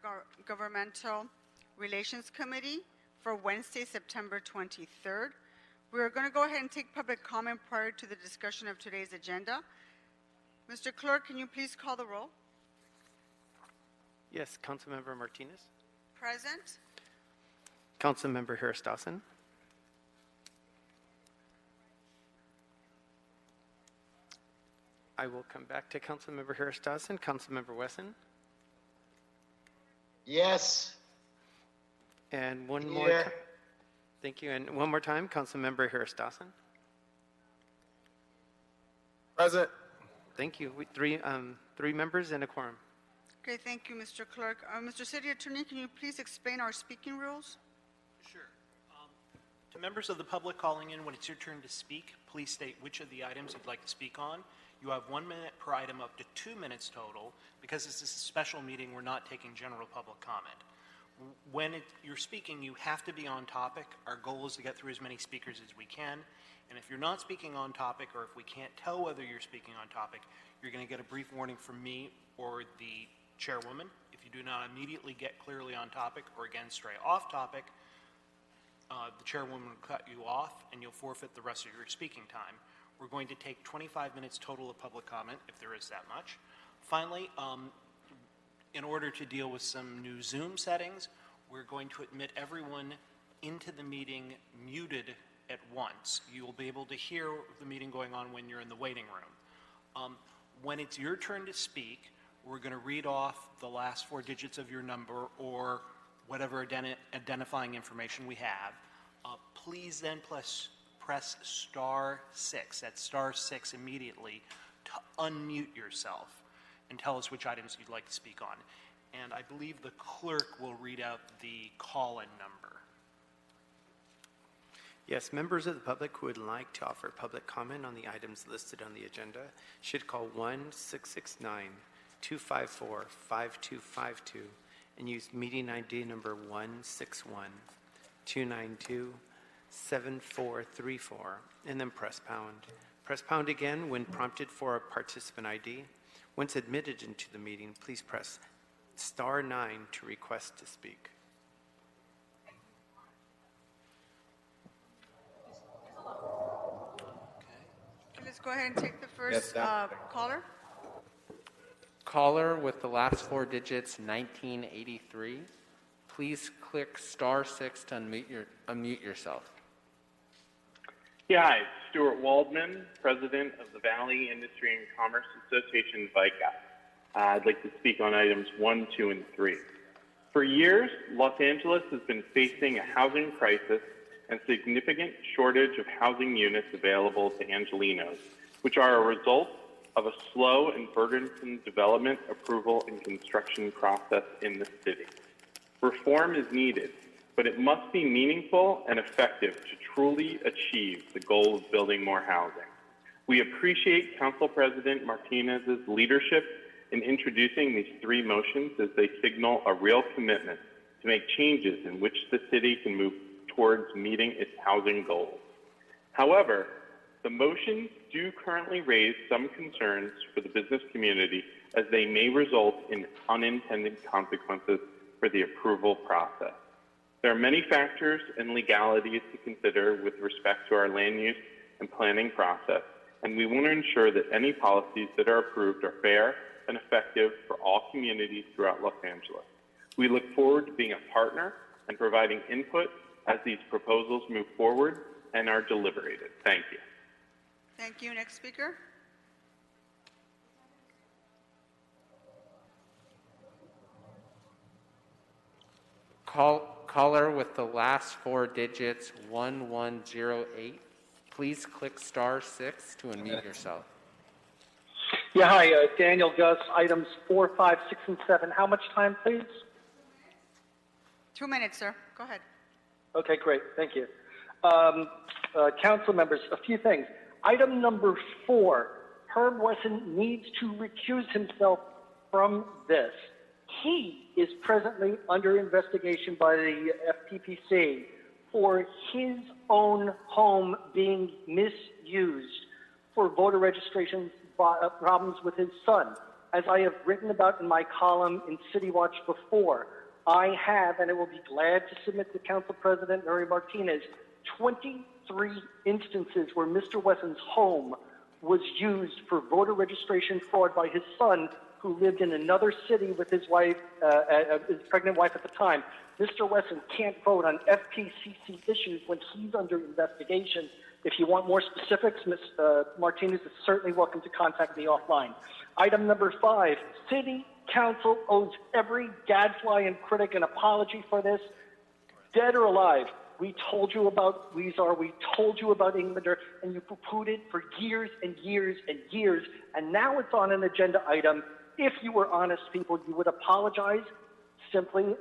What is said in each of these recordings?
Intergovernmental Relations Committee for Wednesday, September 23rd. We're going to go ahead and take public comment prior to the discussion of today's agenda. Mr. Clerk, can you please call the roll? Yes, Councilmember Martinez. Present. Councilmember Harris-Dawson. I will come back to Councilmember Harris-Dawson. Councilmember Wesson. Yes. And one more. Thank you. And one more time, Councilmember Harris-Dawson. Present. Thank you. Three members and a quorum. Okay, thank you, Mr. Clerk. Mr. City Attorney, can you please explain our speaking rules? Sure. To members of the public calling in, when it's your turn to speak, please state which of the items you'd like to speak on. You have 1 minute per item, up to 2 minutes total. Because this is a special meeting, we're not taking general public comment. When you're speaking, you have to be on topic. Our goal is to get through as many speakers as we can. And if you're not speaking on topic, or if we can't tell whether you're speaking on topic, you're going to get a brief warning from me or the chairwoman. If you do not immediately get clearly on topic, or again stray off topic, the chairwoman will cut you off and you'll forfeit the rest of your speaking time. We're going to take 25 minutes total of public comment, if there is that much. Finally, in order to deal with some new Zoom settings, we're going to admit everyone into the meeting muted at once. You will be able to hear the meeting going on when you're in the waiting room. When it's your turn to speak, we're going to read off the last 4 digits of your number or whatever identifying information we have. Please then press *6. That's *6 immediately to unmute yourself and tell us which items you'd like to speak on. And I believe the clerk will read out the call-in number. Yes, members of the public who would like to offer public comment on the items listed on the agenda should call 1-669-254-5252 and use meeting ID number 161-292-7434 and then press pound. Press pound again when prompted for a participant ID. Once admitted into the meeting, please press *9 to request to speak. Let's go ahead and take the first caller. Caller with the last 4 digits, 1983. Please click *6 to unmute yourself. Yeah, hi, Stuart Waldman, President of the Valley Industry and Commerce Association, VICA. I'd like to speak on items 1, 2, and 3. For years, Los Angeles has been facing a housing crisis and significant shortage of housing units available to Angelenos, which are a result of a slow and burdensome development, approval, and construction process in the city. Reform is needed, but it must be meaningful and effective to truly achieve the goal of building more housing. We appreciate Council President Martinez's leadership in introducing these 3 motions as they signal a real commitment to make changes in which the city can move towards meeting its housing goals. However, the motions do currently raise some concerns for the business community as they may result in unintended consequences for the approval process. There are many factors and legalities to consider with respect to our land use and planning process, and we want to ensure that any policies that are approved are fair and effective for all communities throughout Los Angeles. We look forward to being a partner and providing input as these proposals move forward and are deliberated. Thank you. Thank you. Next speaker. Caller with the last 4 digits, 1108. Please click *6 to unmute yourself. Yeah, hi, Daniel Gus, items 4, 5, 6, and 7. How much time, please? 2 minutes, sir. Go ahead. Okay, great. Thank you. Council members, a few things. Item number 4, Herb Wesson needs to recuse himself from this. He is presently under investigation by the FPPC for his own home being misused for voter registration problems with his son. as I have written about in my column in City Watch before, I have, and I will be glad to submit to Council President Mary Martinez, 23 instances where Mr. Wesson's home was used for voter registration fraud by his son, who lived in another city with his wife, his pregnant wife at the time. Mr. Wesson can't vote on FPCC issues when he's under investigation. If you want more specifics, Ms. Martinez is certainly welcome to contact me offline. Item number 5, City Council owes every gadfly and critic an apology for this. Dead or alive, we told you about Weezer, we told you about Englander, and you poo-pooed it for years and years and years, and now it's on an agenda item. If you were honest people, you would apologize simply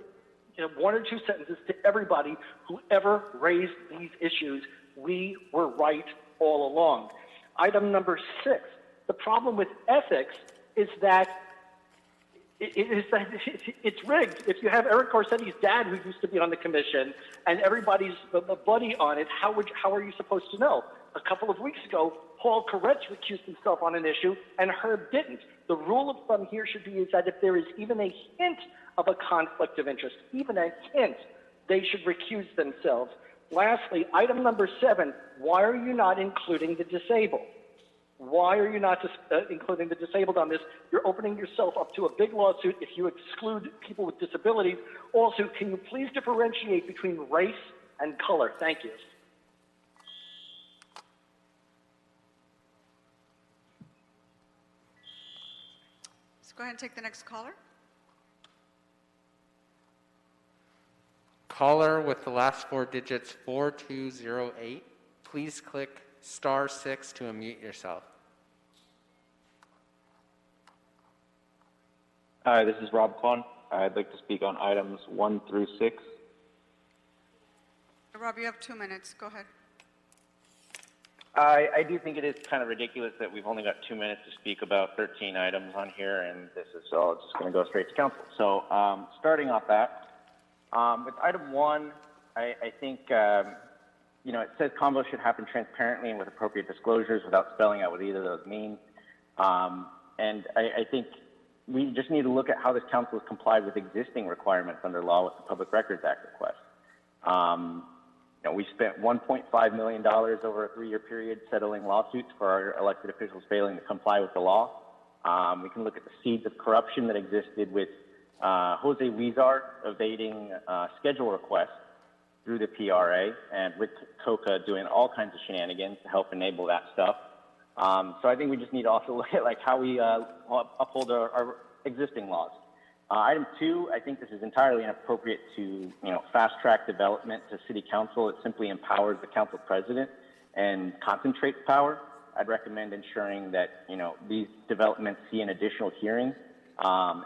in 1 or 2 sentences to everybody who ever raised these issues. We were right all along. Item number 6, the problem with ethics is that it's rigged. If you have Eric Garcetti's dad, who used to be on the commission, and everybody's a buddy on it, how are you supposed to know? A couple of weeks ago, Paul Koretz recused himself on an issue, and Herb didn't. The rule of thumb here should be is that if there is even a hint of a conflict of interest, even a hint, they should recuse themselves. Lastly, item number 7, why are you not including the disabled? Why are you not including the disabled on this? You're opening yourself up to a big lawsuit if you exclude people with disabilities. Also, can you please differentiate between race and color? Thank you. Let's go ahead and take the next caller. Caller with the last 4 digits 4208. Please click *6 to unmute yourself. Hi, this is Rob Kwan. I'd like to speak on items 1 through 6. Rob, you have 2 minutes. Go ahead. I do think it is kind of ridiculous that we've only got 2 minutes to speak about 13 items on here, and this is all just going to go straight to council. So starting off that, with item 1, I think, it says combos should happen transparently and with appropriate disclosures without spelling out what either of those mean. And I think we just need to look at how this council has complied with existing requirements under law with the Public Records Act request. We spent $1.5 million over a 3-year period settling lawsuits for our elected officials failing to comply with the law. We can look at the seeds of corruption that existed with Jose Weezer evading schedule requests through the PRA, and Rick Coca doing all kinds of shenanigans to help enable that stuff. So I think we just need to also look at how we uphold our existing laws. Item 2, I think this is entirely inappropriate to fast-track development to City Council. It simply empowers the Council President and concentrates power. I'd recommend ensuring that these developments see an additional hearing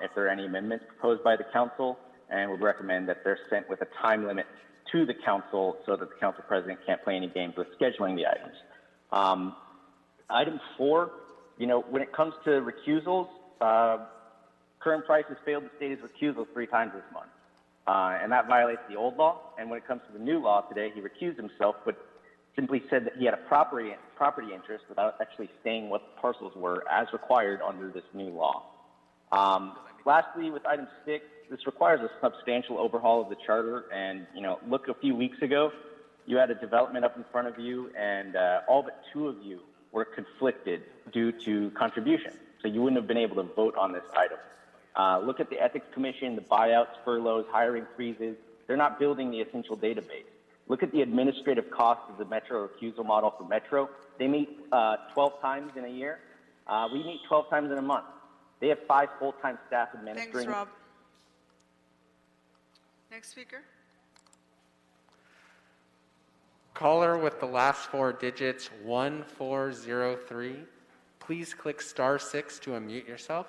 if there are any amendments proposed by the Council, and would recommend that they're sent with a time limit to the Council so that the Council President can't play any games with scheduling the items. Item 4, when it comes to recusals, Current Price has failed to state his recusal 3 times this month, and that violates the old law. And when it comes to the new law today, he recused himself, but simply said that he had a property interest without actually stating what the parcels were as required under this new law. Lastly, with item 6, this requires a substantial overhaul of the charter. And look, a few weeks ago, you had a development up in front of you, and all but 2 of you were conflicted due to contribution. So you wouldn't have been able to vote on this item. Look at the Ethics Commission, the buyouts, furloughs, hiring freezes. They're not building the essential database. Look at the administrative costs of the Metro recusal model for Metro. They meet 12 times in a year. We meet 12 times in a month. They have 5 full-time staff administering. Thanks, Rob. Next speaker. Caller with the last 4 digits 1403. Please click *6 to unmute yourself.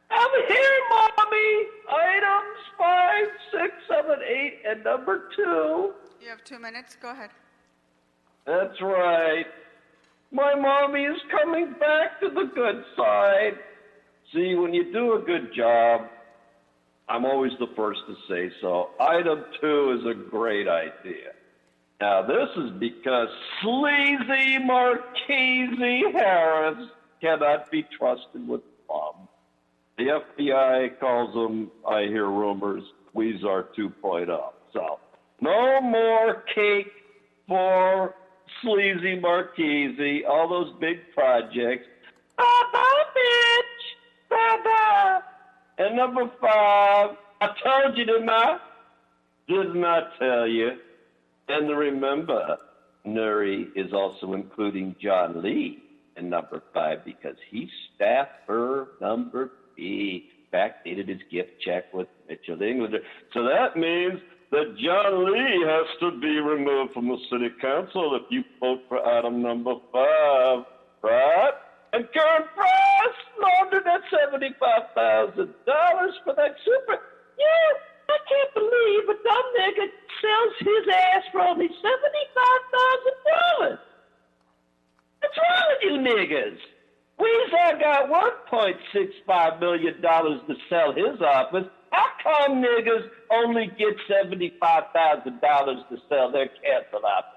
I'm here, Mommy. Items 5, 6, 7, 8, and number 2. You have 2 minutes. Go ahead. That's right. My mommy is coming back to the good side. See, when you do a good job, I'm always the first to say so. Item 2 is a great idea. Now, this is because sleazy Marquise Harris cannot be trusted with funds. The FBI calls them, I hear rumors, Weezer 2.0. So, no more cake for Sleazy Marchese, all those big projects. Bye-bye, bitch! Bye-bye! And number 5, I told you, didn't I? Didn't I tell you? And remember, Nuri is also including John Lee in number 5 because he's staffer number B, backdated his gift check with Mitchell Englander. So that means that John Lee has to be removed from the city council if you vote for item number 5, right? And current price laundered at $75,000 for that super. Yeah, I can't believe a dumb nigga sells his ass for only $75,000. What's wrong with you niggas? Weezer got $1.65 million to sell his office. How come niggas only get $75,000 to sell their canceled office?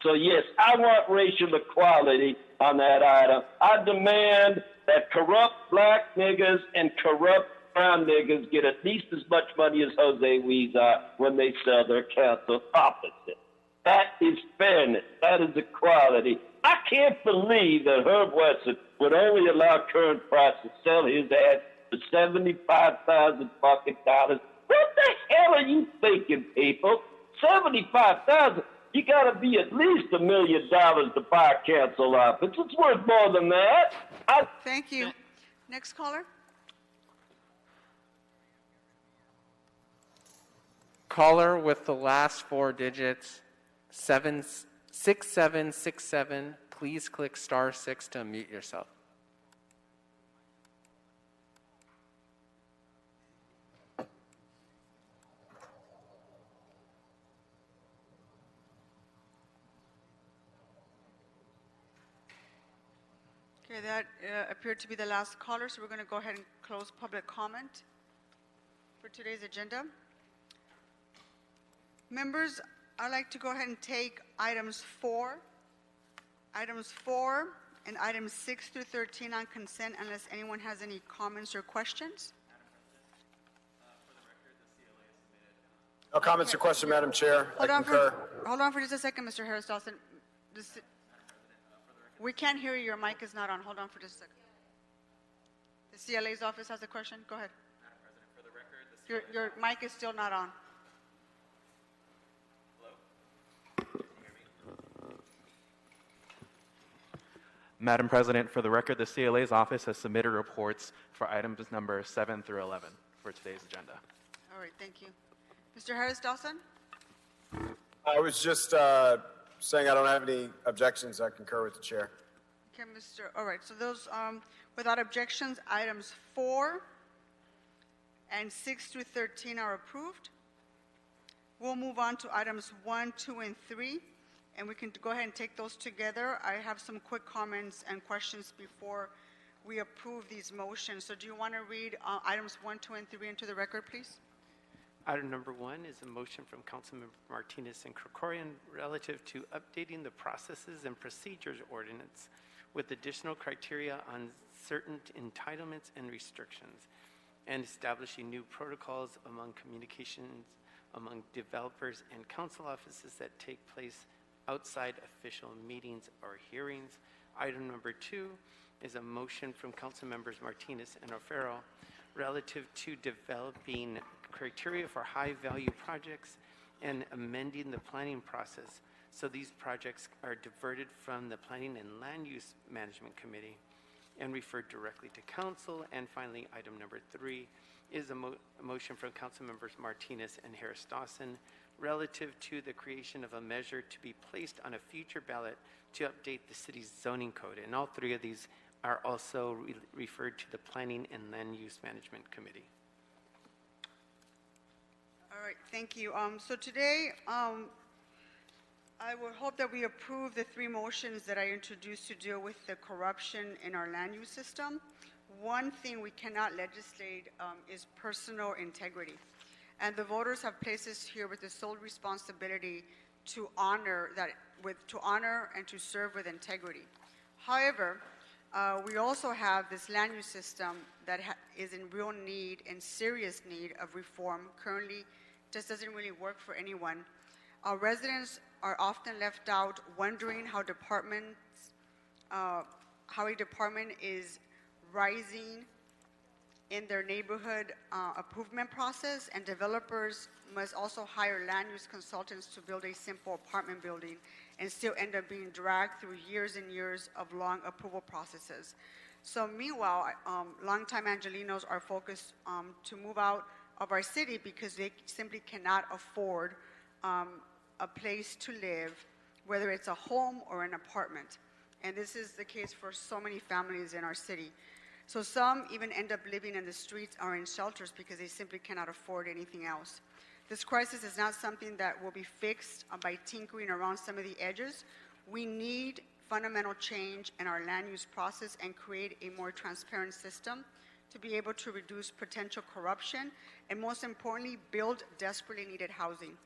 So yes, I want racial equality on that item. I demand that corrupt black niggas and corrupt brown niggas get at least as much money as Jose Weezer when they sell their council offices. That is fairness. That is equality. I can't believe that Herb Wesson would only allow Current Price to sell his ass for $75,000 fucking dollars. What the hell are you thinking, people? $75,000? You got to be at least $1 million to buy a council office. It's worth more than that. Thank you. Next caller. Caller with the last 4 digits, 6767. Please click *6 to unmute yourself. Okay, that appeared to be the last caller, so we're going to go ahead and close public comment for today's agenda. Members, I'd like to go ahead and take items 4 and items 6 through 13 on consent unless anyone has any comments or questions. No comments or questions, Madam Chair. I concur. Hold on for just a second, Mr. Harris Dawson. We can't hear you. Your mic is not on. Hold on for just a second. The CLA's office has a question. Go ahead. Madam President, for the record, the Your mic is still not on. Madam President, for the record, the CLA's office has submitted reports for items number 7 through 11 for today's agenda. All right, thank you. Mr. Harris Dawson? I was just saying I don't have any objections. I concur with the chair. Okay, all right, so those, without objections, items 4 and 6 through 13 are approved. We'll move on to items 1, 2, and 3, and we can go ahead and take those together. I have some quick comments and questions before we approve these motions. So do you want to read items 1, 2, and 3 into the record, please? Item number 1 is a motion from Councilmember Martinez and Krikorian relative to updating the processes and procedures ordinance with additional criteria on certain entitlements and restrictions, and establishing new protocols among communications among developers and council offices that take place outside official meetings or hearings. Item number 2 is a motion from Council Members Martinez and O'Farrell relative to developing criteria for high-value projects and amending the planning process so these projects are diverted from the Planning and Land Use Management Committee and referred directly to council. And finally, item number 3 is a motion from Council Members Martinez and Harris Dawson relative to the creation of a measure to be placed on a future ballot to update the city's zoning code. And all 3 of these are also referred to the Planning and Land Use Management Committee. All right, thank you. So today, I would hope that we approve the 3 motions that I introduced to deal with the corruption in our land use system. One thing we cannot legislate is personal integrity. And the voters have placed us here with the sole responsibility to honor and to serve with integrity. However, We also have this land use system that is in real need and serious need of reform. Currently, just doesn't really work for anyone. Our residents are often left out wondering how a department is rising in their neighborhood approval process, and developers must also hire land use consultants to build a simple apartment building and still end up being dragged through years and years of long approval processes. So meanwhile, longtime Angelinos are focused to move out of our city because they simply cannot afford a place to live, whether it's a home or an apartment. And this is the case for so many families in our city. So some even end up living in the streets or in shelters because they simply cannot afford anything else. This crisis is not something that will be fixed by tinkering around some of the edges. We need fundamental change in our land use process and create a more transparent system to be able to reduce potential corruption and, most importantly, build desperately needed housing.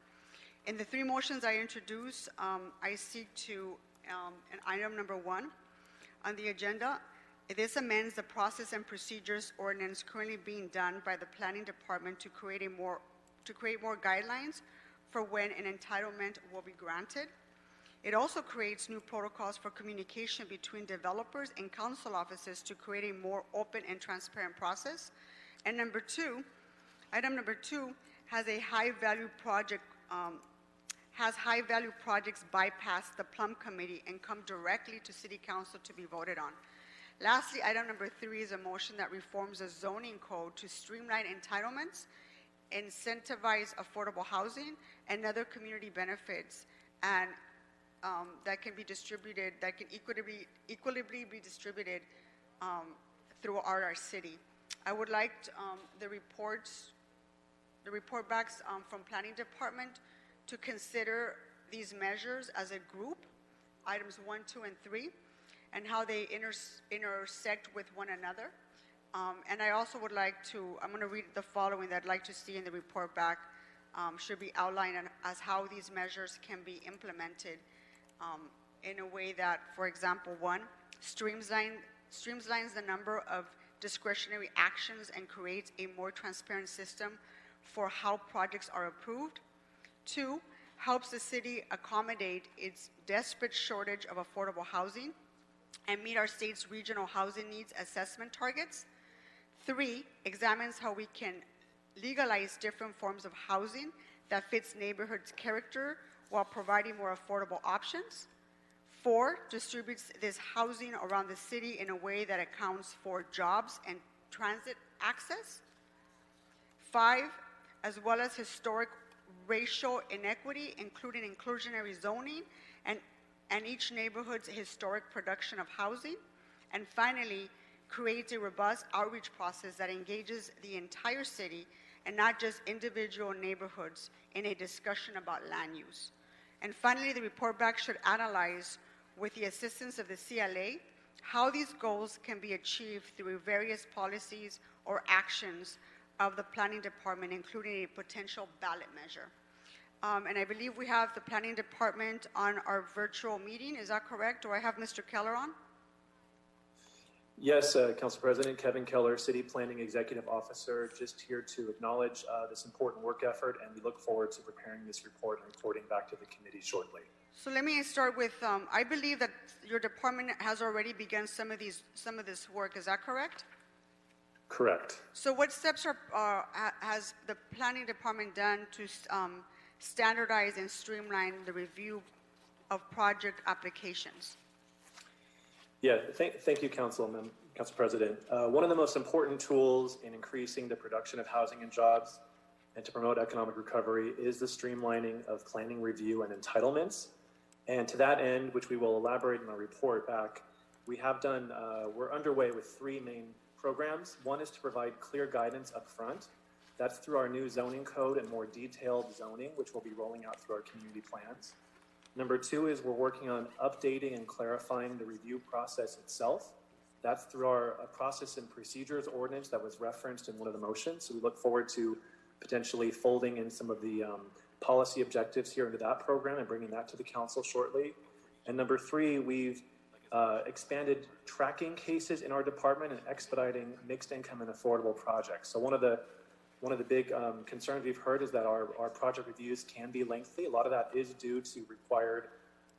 In the three motions I introduce, I seek to, in item number 1 on the agenda, this amends the process and procedures ordinance currently being done by the Planning Department to create more guidelines for when an entitlement will be granted. It also creates new protocols for communication between developers and council offices to create a more open and transparent process. And item number two has high-value projects bypass the Plum Committee and come directly to City Council to be voted on. Lastly, item number 3 is a motion that reforms the zoning code to streamline entitlements, incentivize affordable housing, and other community benefits, and that can be distributed, that can equitably be distributed throughout our city. I would like the report backs from Planning Department to consider these measures as a group, items 1, 2, and 3, and how they intersect with one another. And I also would like to, I'm going to read the following that I'd like to see in the report back, should be outlined as how these measures can be implemented in a way that, for example, 1, streamlines the number of discretionary actions and creates a more transparent system for how projects are approved. 2, helps the city accommodate its desperate shortage of affordable housing and meet our state's regional housing needs assessment targets. 3, examines how we can legalize different forms of housing that fits neighborhoods' character while providing more affordable options. 4, distributes this housing around the city in a way that accounts for jobs and transit access. 5, as well as historic racial inequity, including inclusionary zoning and each neighborhood's historic production of housing. And finally, creates a robust outreach process that engages the entire city and not just individual neighborhoods in a discussion about land use. And finally, the report back should analyze, with the assistance of the CLA, how these goals can be achieved through various policies or actions of the Planning Department, including a potential ballot measure. And I believe we have the Planning Department on our virtual meeting. Is that correct? Do I have Mr. Keller on? Yes, Council President Kevin Keller, City Planning Executive Officer, just here to acknowledge this important work effort, and we look forward to preparing this report and reporting back to the committee shortly. So let me start with, I believe that your department has already begun some of this work. Is that correct? Correct. So what steps has the Planning Department done to standardize and streamline the review of project applications? Yeah, thank you, Council President. One of the most important tools in increasing the production of housing and jobs and to promote economic recovery is the streamlining of planning review and entitlements. And to that end, which we will elaborate in our report back, we're underway with 3 main programs. One is to provide clear guidance up front. That's through our new zoning code and more detailed zoning, which we'll be rolling out through our community plans. Number 2 is we're working on updating and clarifying the review process itself. That's through our process and procedures ordinance that was referenced in one of the motions. So we look forward to potentially folding in some of the policy objectives here into that program and bringing that to the council shortly. And number 3, we've expanded tracking cases in our department and expediting mixed income and affordable projects. So one of the big concerns we've heard is that our project reviews can be lengthy. A lot of that is due to required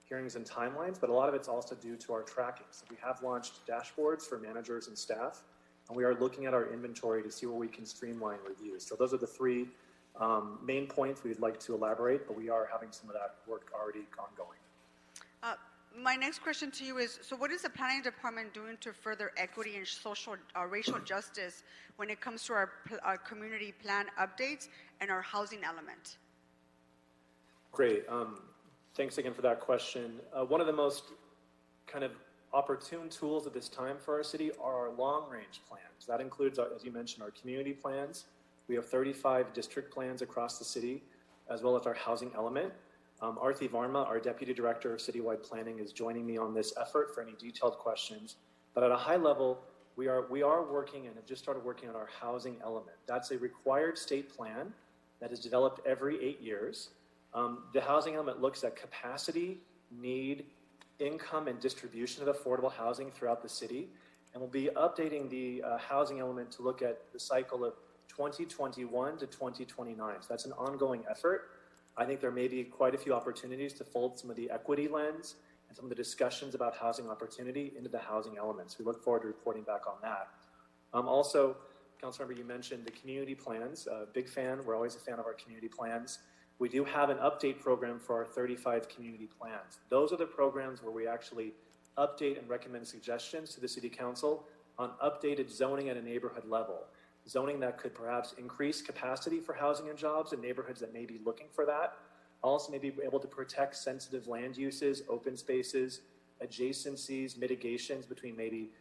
hearings and timelines, but a lot of it's also due to our tracking. So we have launched dashboards for managers and staff, and we are looking at our inventory to see where we can streamline reviews. So those are the three main points we'd like to elaborate, but we are having some of that work already ongoing. My next question to you is, so what is the planning department doing to further equity and social, racial justice when it comes to our community plan updates and our housing element? Great. Thanks again for that question. One of the most kind of opportune tools at this time for our city are our long-range plans. That includes, as you mentioned, our community plans. We have 35 district plans across the city, as well as our housing element. Arthi Varma, our Deputy Director of Citywide Planning, is joining me on this effort for any detailed questions. But at a high level, we are working and have just started working on our housing element. That's a required state plan that is developed every 8 years. The housing element looks at capacity, need, income, and distribution of affordable housing throughout the city. And we'll be updating the housing element to look at the cycle of 2021 to 2029. So that's an ongoing effort. I think there may be quite a few opportunities to fold some of the equity lens and some of the discussions about housing opportunity into the housing elements. We look forward to reporting back on that. Also, Councilmember, you mentioned the community plans. Big fan. We're always a fan of our community plans. We do have an update program for our 35 community plans. Those are the programs where we actually update and recommend suggestions to the City Council on updated zoning at a neighborhood level. Zoning that could perhaps increase capacity for housing and jobs in neighborhoods that may be looking for that. Also may be able to protect sensitive land uses, open spaces, adjacencies, mitigations between maybe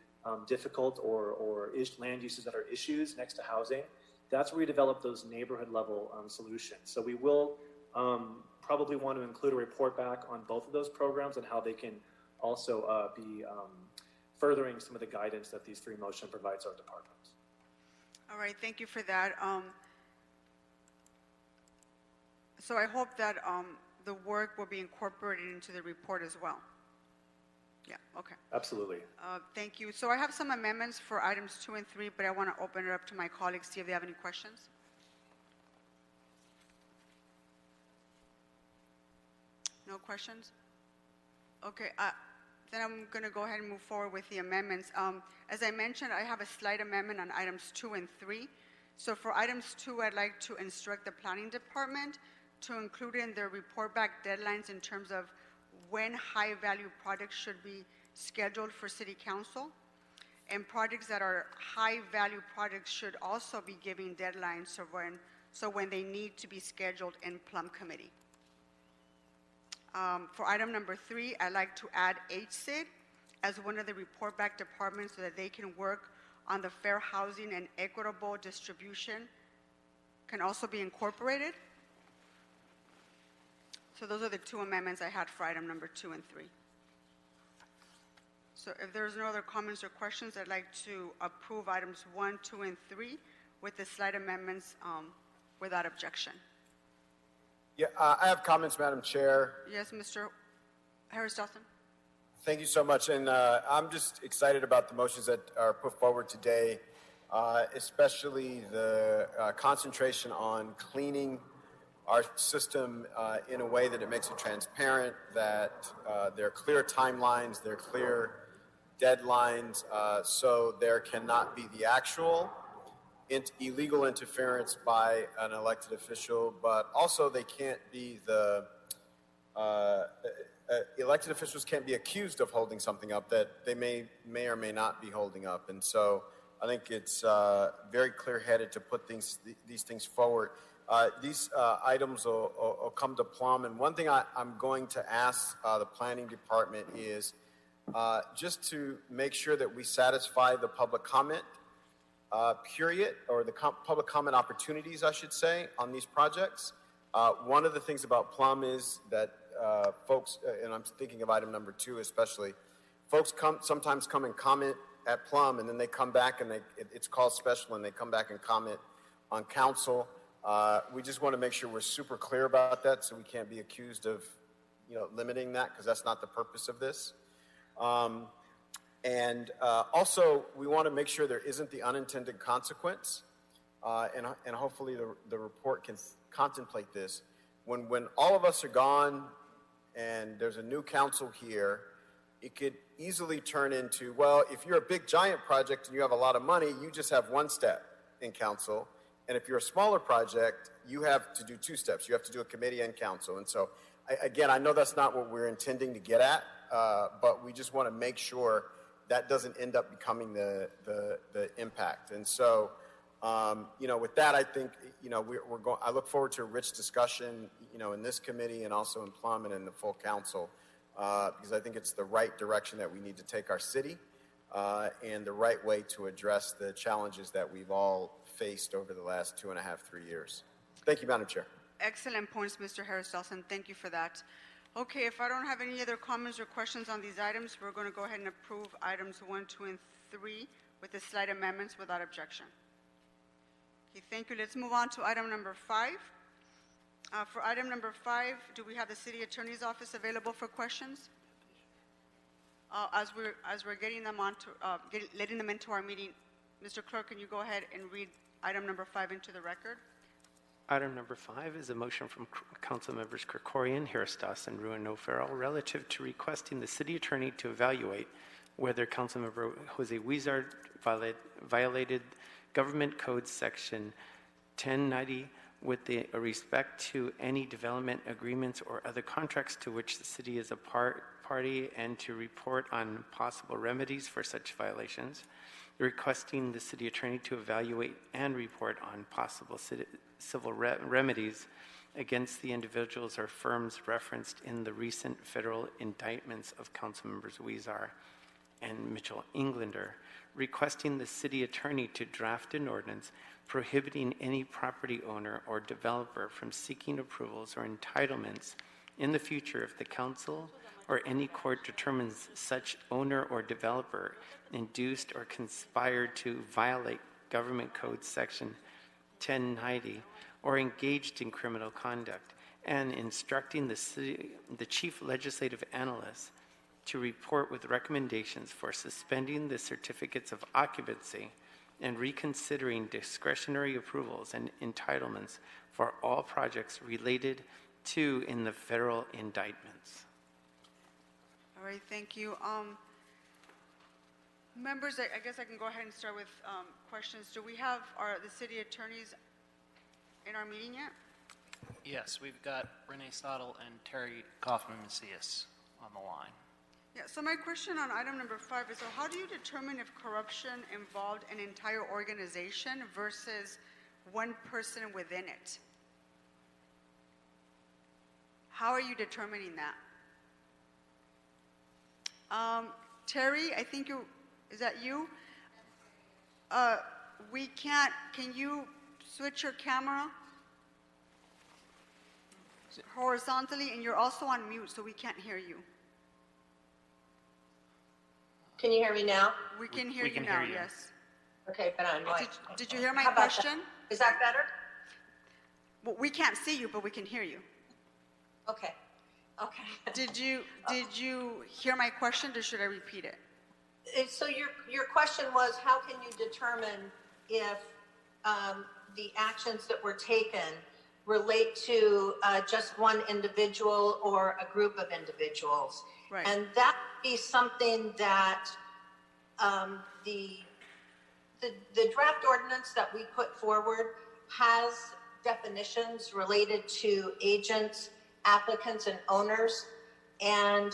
difficult or land uses that are issues next to housing. That's where we develop those neighborhood level solutions. So we will probably want to include a report back on both of those programs and how they can also be furthering some of the guidance that these three motions provides our departments. All right, thank you for that. So I hope that the work will be incorporated into the report as well. Yeah, okay. Absolutely. Thank you. So I have some amendments for items 2 and 3, but I want to open it up to my colleagues, see if they have any questions. No questions? Okay, then I'm going to go ahead and move forward with the amendments. As I mentioned, I have a slight amendment on items 2 and 3. So for items 2, I'd like to instruct the planning department to include in their report back deadlines in terms of when high-value projects should be scheduled for City Council. And projects that are high-value projects should also be giving deadlines so when they need to be scheduled in Plum Committee. For item number 3, I'd like to add HCID as one of the report back departments so that they can work on the fair housing and equitable distribution can also be incorporated. So those are the 2 amendments I had for item number 2 and 3. So if there's no other comments or questions, I'd like to approve items 1, 2, and 3 with the slight amendments without objection. Yeah, I have comments, Madam Chair. Yes, Mr. Harris-Dawson. Thank you so much. And I'm just excited about the motions that are put forward today, especially the concentration on cleaning our system in a way that it makes it transparent, that there are clear timelines, there are clear deadlines, so there cannot be the actual illegal interference by an elected official, but also they can't be the elected officials can't be accused of holding something up that they may or may not be holding up. And so I think it's very clear-headed to put these things forward. These items will come to Plum, and one thing I'm going to ask the planning department is just to make sure that we satisfy the public comment period, or the public comment opportunities, I should say, on these projects. One of the things about Plum is that folks, and I'm thinking of item number 2 especially, folks sometimes come and comment at Plum, and then they come back and it's called special, and they come back and comment on council. We just want to make sure we're super clear about that, so we can't be accused of, limiting that, because that's not the purpose of this. And also, we want to make sure there isn't the unintended consequence, and hopefully the report can contemplate this. When all of us are gone and there's a new council here, it could easily turn into, well, if you're a big giant project and you have a lot of money, you just have one step in council. And if you're a smaller project, you have to do two steps. You have to do a committee and council. And so, again, I know that's not what we're intending to get at, but we just want to make sure that doesn't end up becoming the impact. And so, with that, I think, we're going. I look forward to a rich discussion, in this committee and also in Plum and in the full council, because I think it's the right direction that we need to take our city, and the right way to address the challenges that we've all faced over the last 2.5, 3 years. Thank you, Madam Chair. Excellent points, Mr. Harris-Dawson. Thank you for that. Okay, if I don't have any other comments or questions on these items, we're going to go ahead and approve items 1, 2, and 3 with the slight amendments without objection. Okay, thank you. Let's move on to item number 5. For item number 5, do we have the City Attorney's Office available for questions? As we're getting them on to, letting them into our meeting, Mr. Clerk, can you go ahead and read item number 5 into the record? Item number 5 is a motion from Council Members Krikorian, Harris-Dawson, Ruan O'Farrell relative to requesting the City Attorney to evaluate whether Councilmember Jose Huizar violated Government Code Section 1090 with respect to any development agreements or other contracts to which the city is a party, and to report on possible remedies for such violations, requesting the City Attorney to evaluate and report on possible civil remedies against the individuals or firms referenced in the recent federal indictments of Councilmembers Huizar and Mitchell Englander, requesting the City Attorney to draft an ordinance prohibiting any property owner or developer from seeking approvals or entitlements in the future if the council or any court determines such owner or developer induced or conspired to violate Government Code Section 1090 or engaged in criminal conduct, and instructing the Chief Legislative Analyst to report with recommendations for suspending the certificates of occupancy and reconsidering discretionary approvals and entitlements for all projects related to in the federal indictments. All right, thank you. Members, I guess I can go ahead and start with questions. Do we have the city attorneys in our meeting yet? Yes, we've got Renee Stottle and Terry Kaufman-Macias on the line. Yeah, so my question on item number 5 is, so how do you determine if corruption involved an entire organization versus one person within it? How are you determining that? Terry, I think is that you? We can't, can you switch your camera horizontally, and you're also on mute, so we can't hear you. Can you hear me now? We can hear you now, yes. Okay, but I'm like... Did you hear my How about question? that? Is that better? Well, we can't see you, but we can hear you. Okay. Okay. Did you hear my question, or should I repeat it? So your question was, how can you determine if the actions that were taken relate to just one individual or a group of individuals? Right. And that would be something that the draft ordinance that we put forward has definitions related to agents, applicants, and owners, and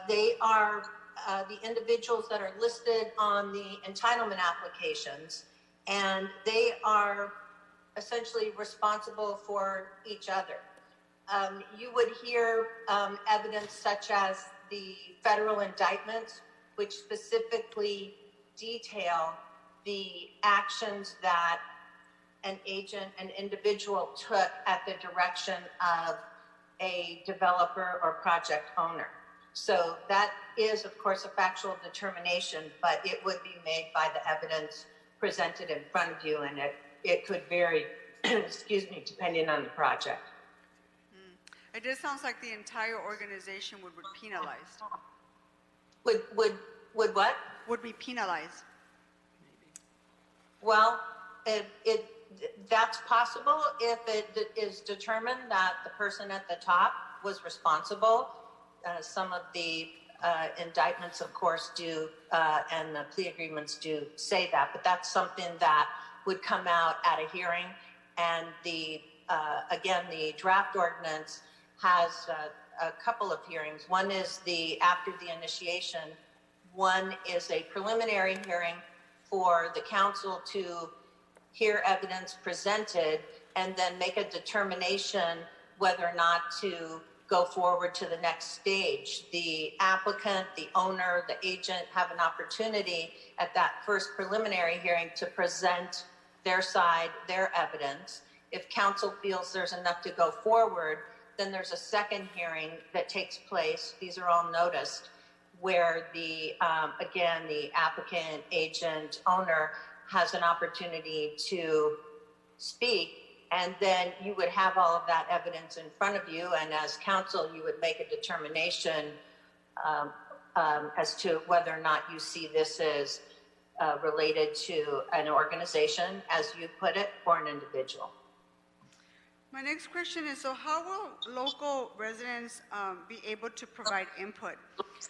they are the individuals that are listed on the entitlement applications, and they are essentially responsible for each other. You would hear evidence such as the federal indictments, which specifically detail the actions that an agent, an individual took at the direction of a developer or project owner. So that is, of course, a factual determination, but it would be made by the evidence presented in front of you, and it could vary, excuse me, depending on the project. It just sounds like the entire organization would be penalized. Would Would what? Would be penalized. Well, that's possible if it is determined that the person at the top was responsible. Some of the indictments, of course, do, and the plea agreements do say that, but that's something that would come out at a hearing. And again, the draft ordinance has a couple of hearings. One is after the initiation. One is a preliminary hearing for the council to hear evidence presented and then make a determination whether or not to go forward to the next stage. The applicant, the owner, the agent have an opportunity at that first preliminary hearing to present their side, their evidence. If council feels there's enough to go forward, then there's a second hearing that takes place. These are all noticed, where again, the applicant, agent, owner has an opportunity to speak, and then you would have all of that evidence in front of you, and as council, you would make a determination as to whether or not you see this as related to an organization, as you put it, or an individual. My next question is, so how will local residents be able to provide input?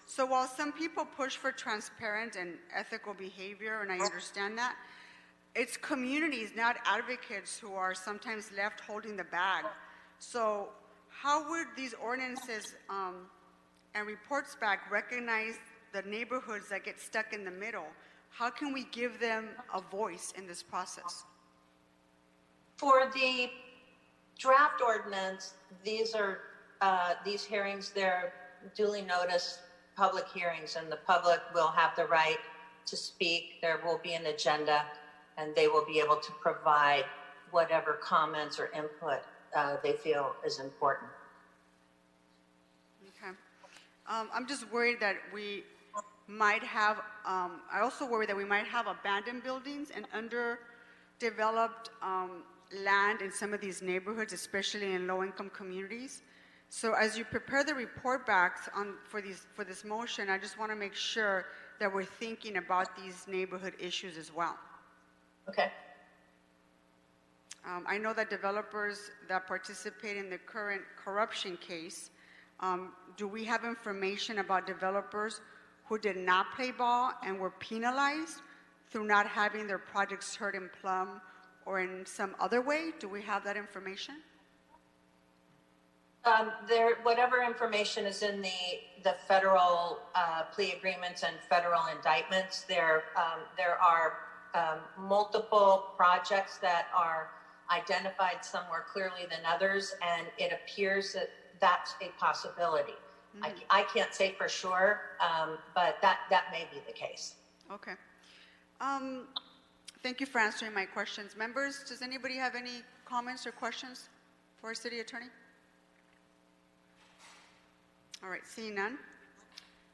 So while some people push for transparent and ethical behavior, and I understand that, it's communities, not advocates, who are sometimes left holding the bag. So how would these ordinances and reports back recognize the neighborhoods that get stuck in the middle? How can we give them a voice in this process? For the draft ordinance, these hearings, they're duly noticed public hearings, and the public will have the right to speak. There will be an agenda, and they will be able to provide whatever comments or input they feel is important. Okay. I'm just worried that we might have, I also worry that we might have abandoned buildings and underdeveloped land in some of these neighborhoods, especially in low-income communities. So as you prepare the report backs for this motion, I just want to make sure that we're thinking about these neighborhood issues as well. Okay. I know that developers that participate in the current corruption case, do we have information about developers who did not play ball and were penalized through not having their projects heard in Plum or in some other way? Do we have that information? Whatever information is in the federal plea agreements and federal indictments, there are multiple projects that are identified some more clearly than others, and it appears that that's a possibility. Mm-hmm. I can't say for sure, but that may be the case. Okay. Thank you for answering my questions. Members, does anybody have any comments or questions for our city attorney? All right, seeing none.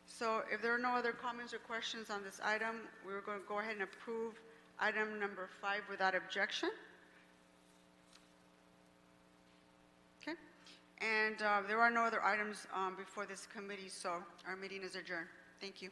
So if there are no other comments or questions on this item, we're going to go ahead and approve item number 5 without objection. Okay. And there are no other items before this committee, so our meeting is adjourned. Thank you.